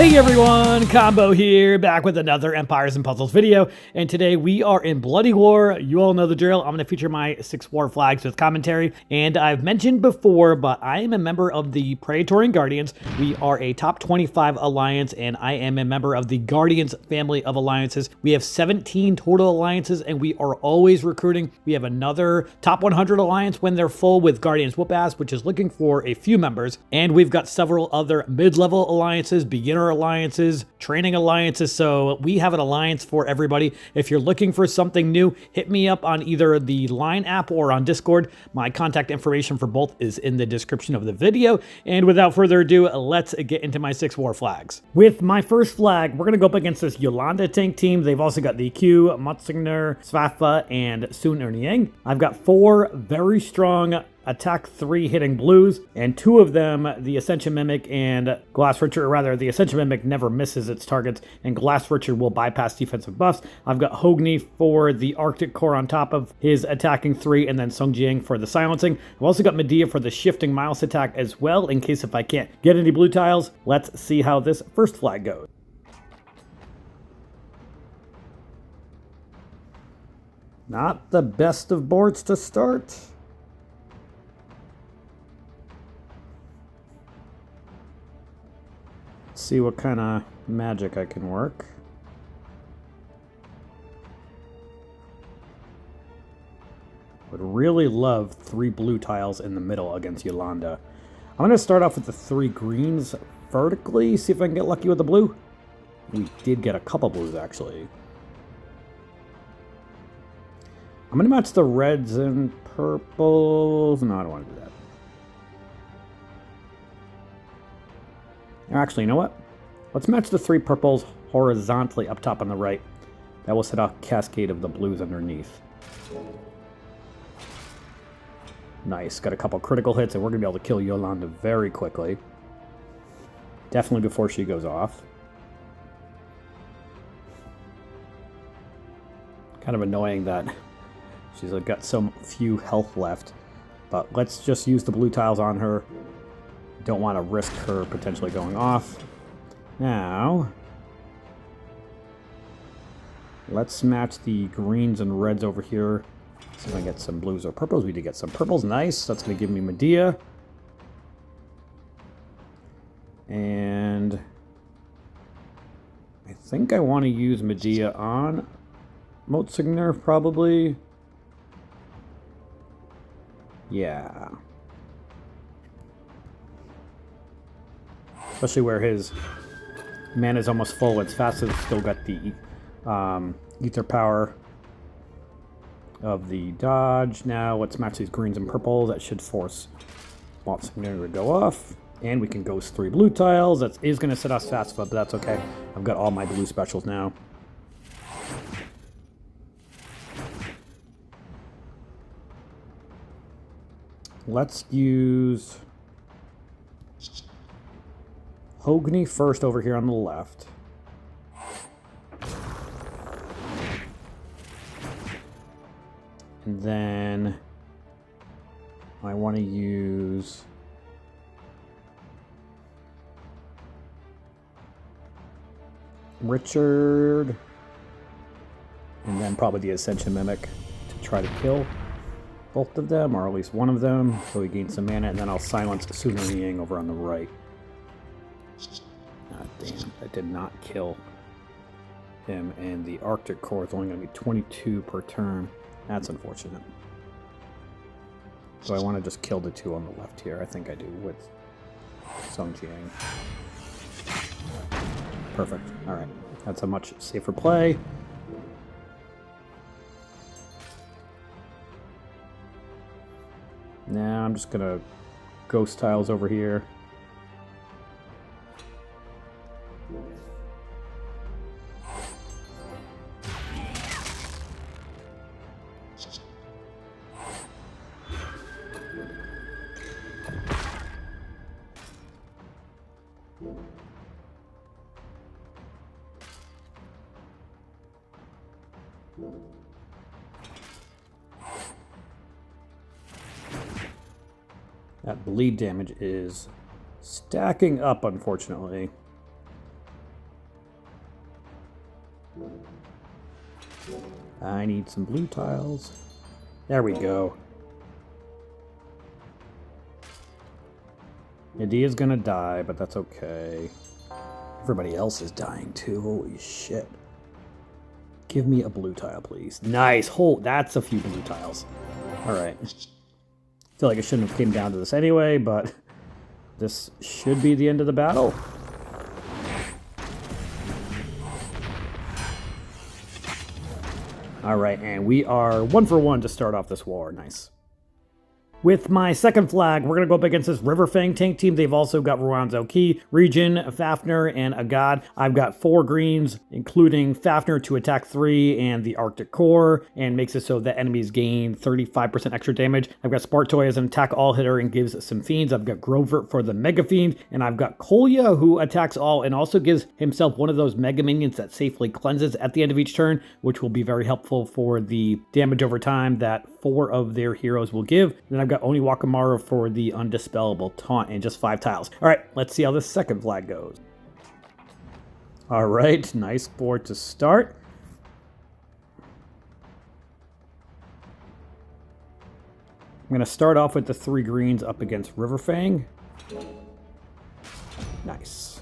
Hey everyone, Combo here, back with another Empires and Puzzles video, and today we are in Bloody War. You all know the drill. I'm going to feature my 6 war flags with commentary, and I've mentioned before, but I am a member of the Praetorian Guardians. We are a top 25 alliance, and I am a member of the Guardians family of alliances. We have 17 total alliances, and we are always recruiting. We have another top 100 alliance when they're full with Guardians Whoop-Ass, which is looking for a few members, and we've got several other mid-level alliances, beginner alliances, training alliances, so we have an alliance for everybody. If you're looking for something new, hit me up on either the Line app or on Discord. My contact information for both is in the description of the video, and without further ado, let's get into my 6 war flags. With my first flag, we're going to go up against this Yolanda tank team. They've also got the Q, Mutzingner, Svafa, and Sun Erniang. I've got 4 very strong attack 3 hitting blues, and 2 of them, the Ascension Mimic and Glass Richard, or rather the Ascension Mimic never misses its targets, and Glass Richard will bypass defensive buffs. I've got Hogni for the Arctic Core on top of his attacking 3, and then Sung Jiang for the silencing. I've also got Medea for the shifting mouse attack as well, in case if I can't get any blue tiles. Let's see how this first flag goes. Not the best of boards to start. See what kind of magic I can work. Would really love 3 blue tiles in the middle against Yolanda. I'm going to start off with the 3 greens vertically, see if I can get lucky with the blue. We did get a couple blues, actually. I'm going to match the reds and purples. No, I don't want to do that. Actually, you know what? Let's match the 3 purples horizontally up top on the right. That will set off a cascade of the blues underneath. Nice. Got a couple critical hits, and we're going to be able to kill Yolanda very quickly. Definitely before she goes off. Kind of annoying that she's got so few health left. But let's just use the blue tiles on her. Don't want to risk her potentially going off. Now, let's match the greens and reds over here. See if I get some blues or purples. We did get some purples. Nice. That's going to give me Medea. And I think I want to use Medea on Motsigner, probably. Yeah. Especially where his mana is almost full. It's fast, it's still got the ether power of the dodge. Now let's match these greens and purples. That should force Monsignor to go off. And we can ghost 3 blue tiles. That is going to set us fast, but that's okay. I've got all my blue specials now. Let's use Hogni first over here on the left. And then I want to use Richard. And then probably the Ascension Mimic to try to kill both of them, or at least one of them, so we gain some mana, and then I'll silence Sun Erniang over on the right. Ah, damn, that did not kill him, and the Arctic Core is only going to be 22 per turn. That's unfortunate. So I want to just kill the 2 on the left here. I think I do with Sung Jiang. Perfect. Alright. That's a much safer play. Now I'm just going to ghost tiles over here. That bleed damage is stacking up, unfortunately. I need some blue tiles. There we go. Idia's gonna die, but that's okay. Everybody else is dying too. Holy shit. Give me a blue tile, please. Nice. That's a few blue tiles. Alright. I feel like it shouldn't have came down to this anyway, but this should be the end of the battle. Alright, and we are 1 for 1 to start off this war. Nice. With my second flag, we're going to go up against this River Fang tank team. They've also got Ruanzhou Qi, Regen, Fafnir, and Agad. I've got 4 greens, including Fafnir to attack 3 and the Arctic Core, and makes it so that enemies gain 35% extra damage. I've got Spartoy as an attack all hitter and gives some fiends. I've got Grovert for the Mega Fiend, and I've got Kolya who attacks all and also gives himself one of those Mega Minions that safely cleanses at the end of each turn, which will be very helpful for the damage over time that 4 of their heroes will give. Then I've got Oni Wakamaru for the Undispellable Taunt and just 5 tiles. All right, let's see how this second flag goes. All right, nice board to start. I'm going to start off with the 3 greens up against River Fang. Nice.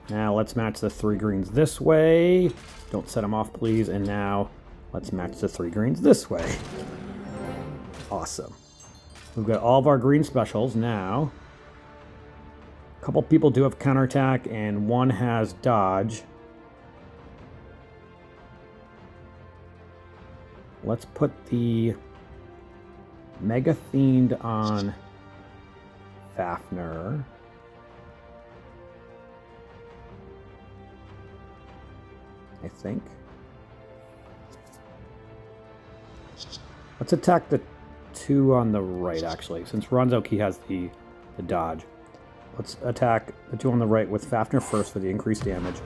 Now let's match the 3 greens this way. Don't set them off, please. And now let's match the 3 greens this way. Awesome. We've got all of our green specials now. A couple people do have counterattack and 1 has dodge. Let's put the Mega Fiend on Fafnir. I think. Let's attack the 2 on the right, actually, since Ruanzhou Qi has the dodge. Let's attack the 2 on the right with Fafnir first for the increased damage.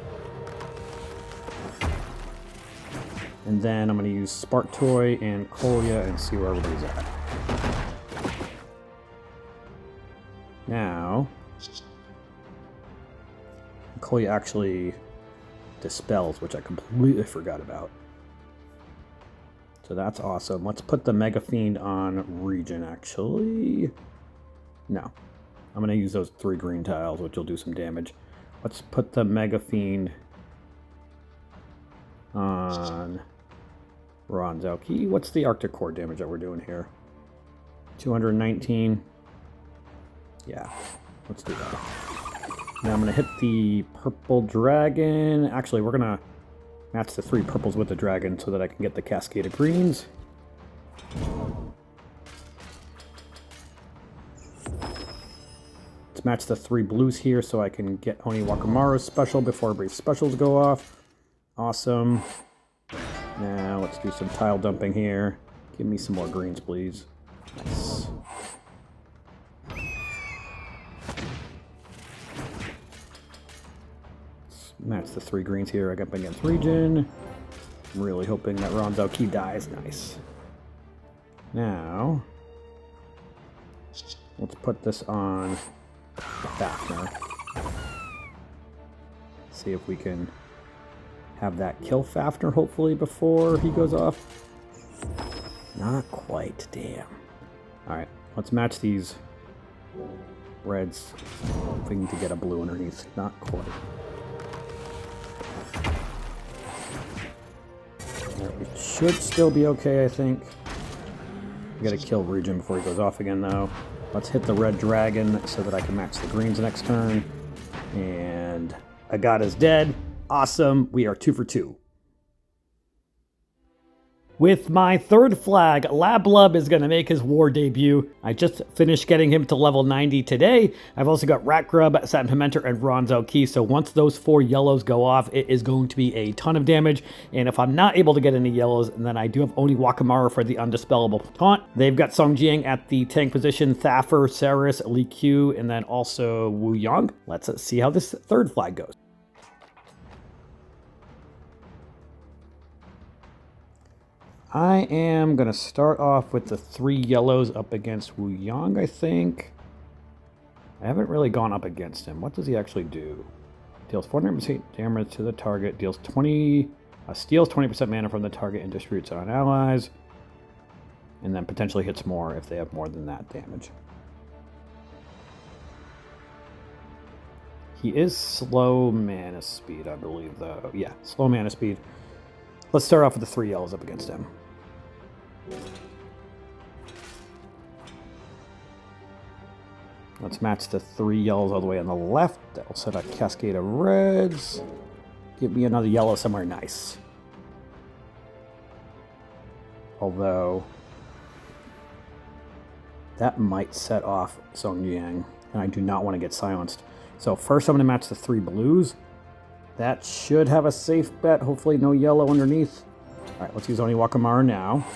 And then I'm going to use Spartoy and Kolya and see where everybody's at. Now, Kolya actually dispels, which I completely forgot about. So that's awesome. Let's put the Mega Fiend on Regen, actually. No. I'm going to use those 3 green tiles, which will do some damage. Let's put the Mega Fiend on Ruanzhou Qi. What's the Arctic Core damage that we're doing here? 219. Yeah, let's do that. Now I'm going to hit the purple dragon. Actually, we're going to match the 3 purples with the dragon so that I can get the cascade of greens. Let's match the 3 blues here so I can get Oni Wakamaru's special before everybody's specials go off. Awesome. Now let's do some tile dumping here. Give me some more greens, please. Nice. Match the 3 greens here. I got up against Regen. I'm really hoping that Ruanzhou Qi dies. Nice. Now, let's put this on the Fafnir. See if we can have that kill Fafnir, hopefully, before he goes off. Not quite. Damn. Alright, let's match these reds. Hoping to get a blue underneath. Not quite. It should still be okay, I think. We gotta kill Regen before he goes off again, though. Let's hit the red dragon so that I can match the greens next turn. And Agada's dead. Awesome. We are 2 for 2. With my 3rd flag, Lablub is going to make his war debut. I just finished getting him to level 90 today. I've also got Ratgrub, Satin Pimenter, and Ruanzhou Qi, so once those 4 yellows go off, it is going to be a ton of damage. And if I'm not able to get any yellows, then I do have Oni Wakamaru for the Undispellable Taunt. They've got Song Jiang at the tank position, Thaffer, Saris, Li Q, and then also Wu Yang. Let's see how this 3rd flag goes. I am going to start off with the 3 yellows up against Wu Yang, I think. I haven't really gone up against him. What does he actually do? Deals 400% damage to the target, deals 20 Steals 20% mana from the target and distributes it on allies. And then potentially hits more if they have more than that damage. He is slow mana speed, I believe, though. Yeah, slow mana speed. Let's start off with the 3 yellows up against him. Let's match the 3 yellows all the way on the left. That'll set a cascade of reds. Give me another yellow somewhere nice. Although, that might set off Song Jiang, and I do not want to get silenced. So first I'm going to match the 3 blues. That should have a safe bet. Hopefully no yellow underneath. All right, let's use Oni Wakamara now.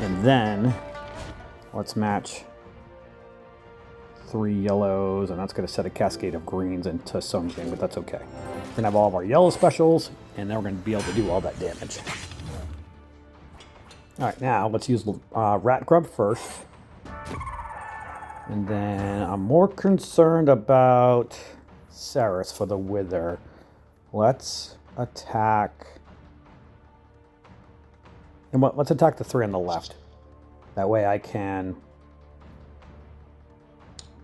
And then let's match 3 yellows, and that's going to set a cascade of greens into Song Jiang, but that's okay. We're going to have all of our yellow specials, and then we're going to be able to do all that damage. All right, now let's use Rat Grub first. And then I'm more concerned about Saris for the Wither. Let's attack... And let's attack the 3 on the left. That way I can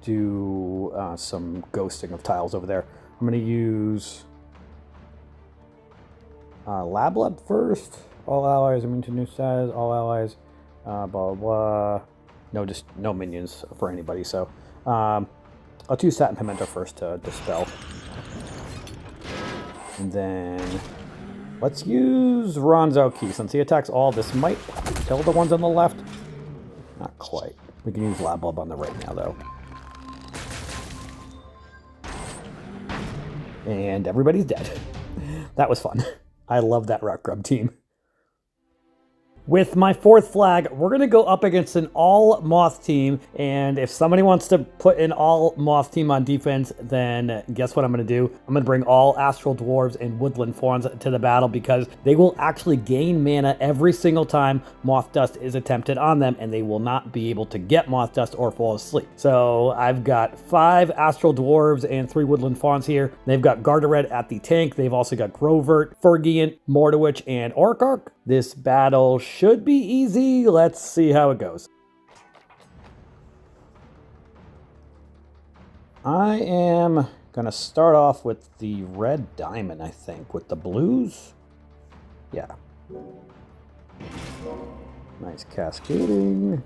do some ghosting of tiles over there. I'm going to use Lablab first. All allies immune to new size. All allies, blah, blah, blah. No minions for anybody, so let's use Satin Pimento first to dispel. And then let's use Ronzo Key. Since he attacks all, this might kill the ones on the left. Not quite. We can use Lablab on the right now, though. And everybody's dead. That was fun. I love that Rock Grub team. With my 4th flag, we're going to go up against an all-moth team, and if somebody wants to put an all-moth team on defense, then guess what I'm going to do? I'm going to bring all Astral Dwarves and Woodland Fawns to the battle because they will actually gain mana every single time Moth Dust is attempted on them, and they will not be able to get Moth Dust or fall asleep. So I've got 5 Astral Dwarves and 3 Woodland Fawns here. They've got Gardared at the tank. They've also got Grovert, Fergiant, Mordowich, and Orkark. This battle should be easy. Let's see how it goes. I am going to start off with the red diamond, I think, with the blues. Yeah. Nice cascading.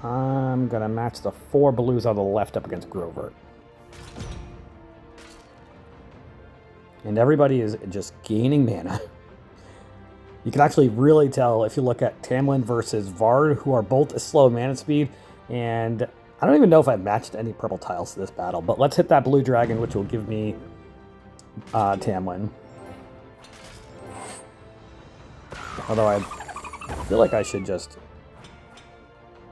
I'm going to match the 4 blues on the left up against Grovert. And everybody is just gaining mana. You can actually really tell if you look at Tamlin versus Vard, who are both a slow mana speed. And I don't even know if I matched any purple tiles to this battle. But let's hit that blue dragon, which will give me Tamlin. Although I feel like I should just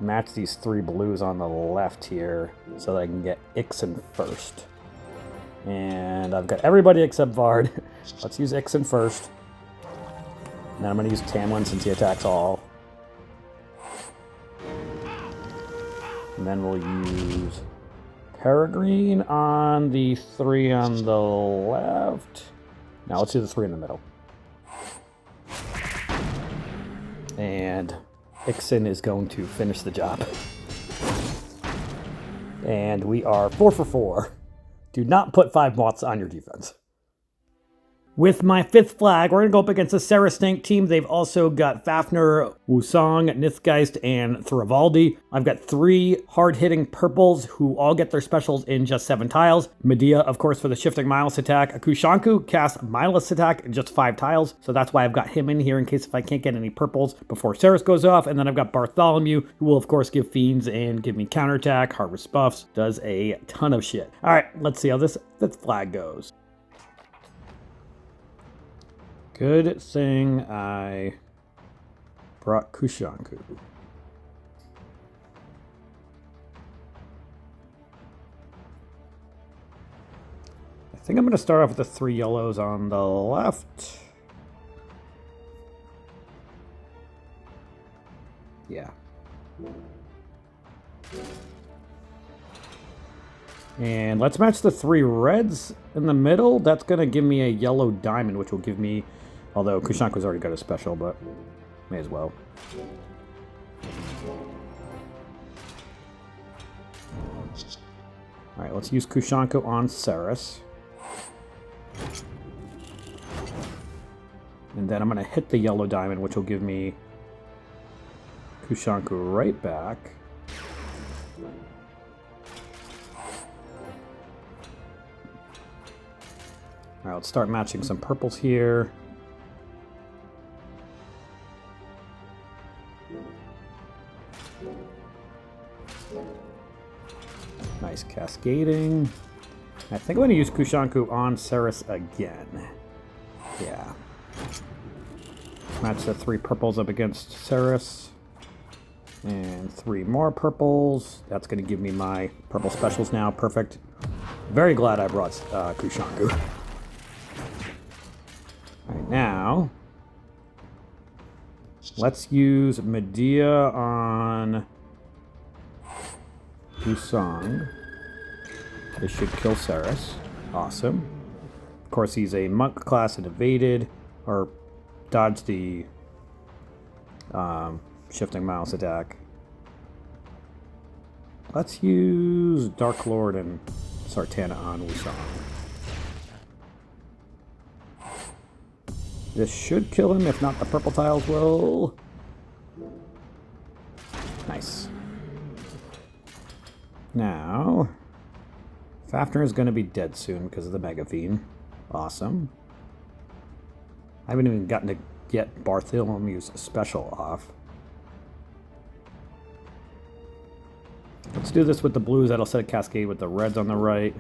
match these 3 blues on the left here so that I can get Ixen first. And I've got everybody except Vard. Let's use Ixen first. And then I'm going to use Tamlin since he attacks all. And then we'll use Peregrine on the 3 on the left. Now let's do the 3 in the middle. And Ixen is going to finish the job. And we are 4 for 4. Do not put 5 moths on your defense. With my 5th flag, we're going to go up against a Sarastank team. They've also got Fafnir, Wusong, Nithgeist, and Thrivaldi. I've got 3 hard-hitting purples who all get their specials in just 7 tiles. Medea, of course, for the Shifting Mindless attack. Akushanku casts Mindless attack in just 5 tiles, so that's why I've got him in here in case if I can't get any purples before Saris goes off. And then I've got Bartholomew, who will, of course, give Fiends and give me counterattack, Harvest buffs, does a ton of shit. All right, let's see how this 5th flag goes. Good thing I brought Kushanku. I think I'm going to start off with the 3 yellows on the left. Yeah, And let's match the 3 reds in the middle. That's going to give me a yellow diamond, which will give me... Although Kushanko's already got a special, but may as well. Alright, let's use Kushanko on Ceres. And then I'm going to hit the yellow diamond, which will give me Kushanko right back. Alright, let's start matching some purples here. Nice cascading. I think I'm going to use Kushanko on Ceres again. Yeah. Match the 3 purples up against Ceres. And 3 more purples. That's going to give me my purple specials now. Perfect. Very glad I brought Kushanko. Alright, now let's use Medea on Busong. This should kill Ceres. Awesome. Of course, he's a monk class and evaded, or dodged the shifting mouse attack. Let's use Dark Lord and Sartana on Wusong. This should kill him, if not the purple tiles will. Nice. Now, Fafnir is going to be dead soon because of the Mega Fiend. Awesome. I haven't even gotten to get Bartholomew's special off. Let's do this with the blues. That'll set a cascade with the reds on the right.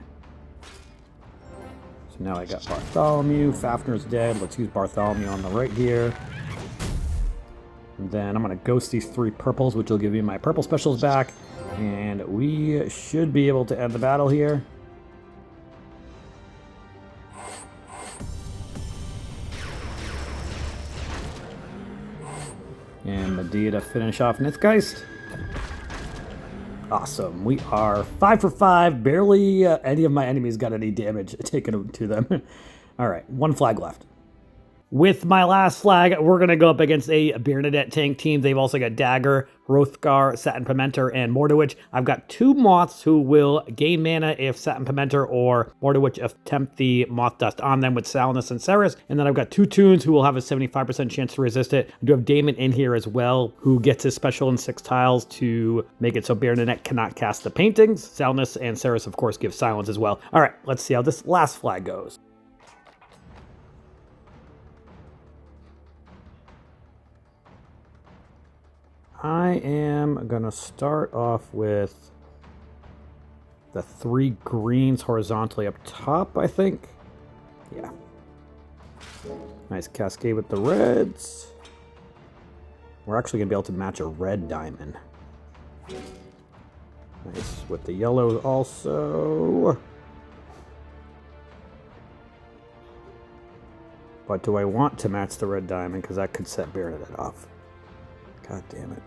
So now I got Bartholomew. Fafnir's dead. Let's use Bartholomew on the right here. And then I'm going to ghost these 3 purples, which will give me my purple specials back. And we should be able to end the battle here. And Medea to finish off Nithgeist. Awesome. We are 5 for 5. Barely any of my enemies got any damage taken to them. All right, 1 flag left. With my last flag, we're going to go up against a Bernadette tank team. They've also got Dagger, Hrothgar, Satin Pimenter, and Mordowitch. I've got 2 Moths who will gain mana if Satin Pimenter or Mordowitch attempt the Moth Dust on them with Salnus and Ceres. And then I've got 2 Toons who will have a 75% chance to resist it. I do have Damon in here as well, who gets his special in 6 tiles to make it so Bernadette cannot cast the paintings. Salnus and Ceres, of course, give silence as well. All right, let's see how this last flag goes. I am going to start off with the 3 greens horizontally up top, I think. Yeah. Nice cascade with the reds. We're actually going to be able to match a red diamond. Nice with the yellow also. But do I want to match the red diamond? Because that could set Bernadette off. God damn it.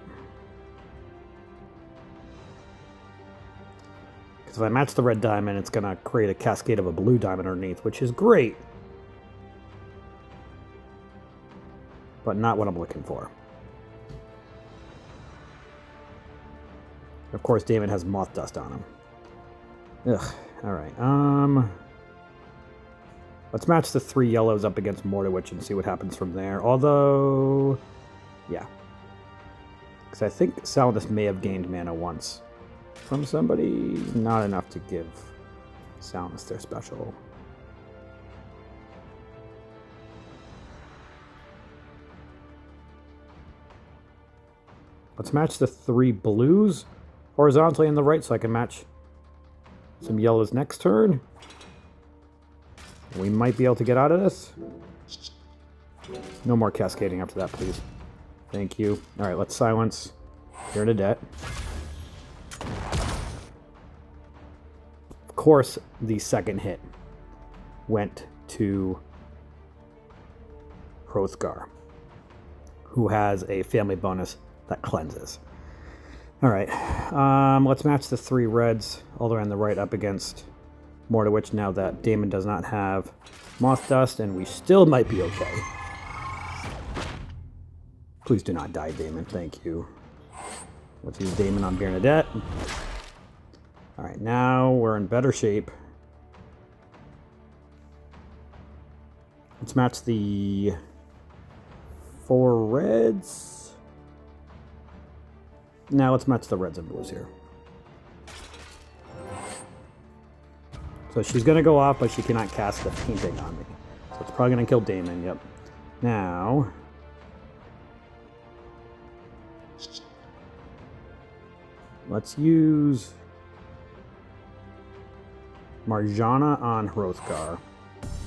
Because if I match the red diamond, it's going to create a cascade of a blue diamond underneath, which is great. But not what I'm looking for. Of course, Damon has Moth Dust on him. Ugh. Alright. Let's match the 3 yellows up against Mordowitch and see what happens from there. Although... yeah. Because I think Salnus may have gained mana once from somebody. Not enough to give Salnus their special. Let's match the 3 blues horizontally on the right so I can match some yellows next turn. We might be able to get out of this. No more cascading after that, please. Thank you. All right, let's silence Bernadette. Of course, the second hit went to Hrothgar, who has a family bonus that cleanses. All right, let's match the 3 reds all the way on the right up against Mordowich now that Damon does not have Moth Dust, and we still might be okay. Please do not die, Damon. Thank you. Let's use Damon on Bernadette. All right, now we're in better shape. Let's match the 4 reds. Now let's match the reds and blues here. So she's going to go off, but she cannot cast the painting on me. So it's probably going to kill Damon, yep. Now, let's use Marjana on Hrothgar.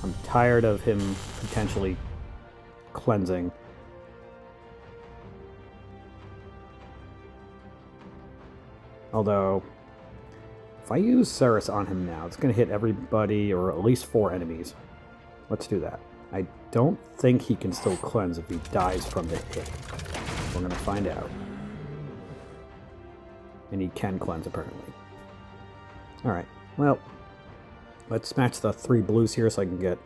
I'm tired of him potentially cleansing. Although, if I use Ceres on him now, it's going to hit everybody, or at least 4 enemies. Let's do that. I don't think he can still cleanse if he dies from the hit. We're going to find out. And he can cleanse, apparently. Alright, well, let's match the 3 blues here so I can get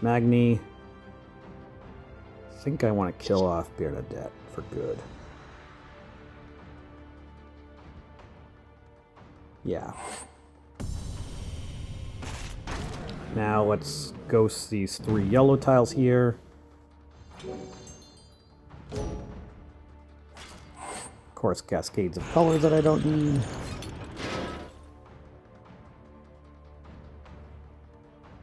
Magni. I think I want to kill off Bernadette for good. Yeah. Now let's ghost these 3 yellow tiles here. Of course, cascades of colors that I don't need.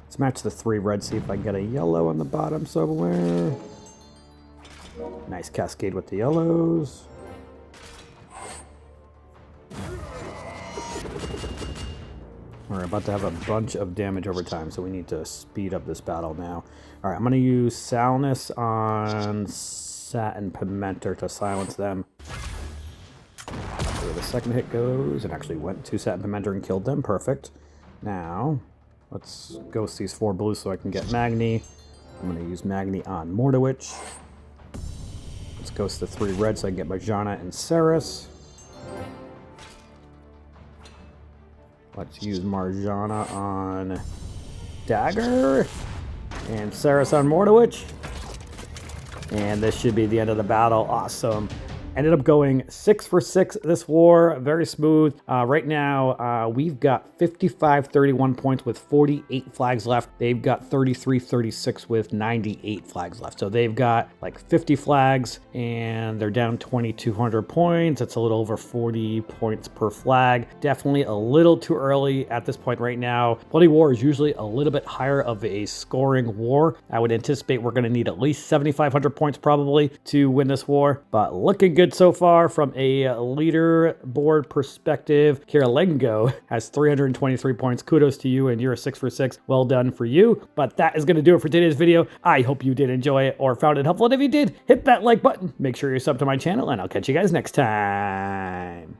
Let's match the 3 red, see if I can get a yellow on the bottom somewhere. Nice cascade with the yellows. We're about to have a bunch of damage over time, so we need to speed up this battle now. Alright, I'm going to use Salnus on Satin Pimenter to silence them. So the second hit goes, and actually went to Satin Pimenter and killed them. Perfect. Now, let's ghost these 4 blues so I can get Magni. I'm going to use Magni on Mordowich. Let's ghost the 3 reds so I can get Marjana and Ceres. Let's use Marjana on Dagger. And Ceres on Mordowich. And this should be the end of the battle. Awesome. Ended up going 6 for 6 this war. Very smooth. Right now, we've got 55-31 points with 48 flags left. They've got 33-36 with 98 flags left. So they've got like 50 flags and they're down 2,200 points. It's a little over 40 points per flag. Definitely a little too early at this point right now. Bloody War is usually a little bit higher of a scoring war. I would anticipate we're going to need at least 7,500 points probably to win this war. But looking good so far from a leaderboard perspective. Kirilengo has 323 points. Kudos to you, and you're a 6 for 6. Well done for you. But that is going to do it for today's video. I hope you did enjoy it or found it helpful. And if you did, hit that like button. Make sure you're subbed to my channel, and I'll catch you guys next time.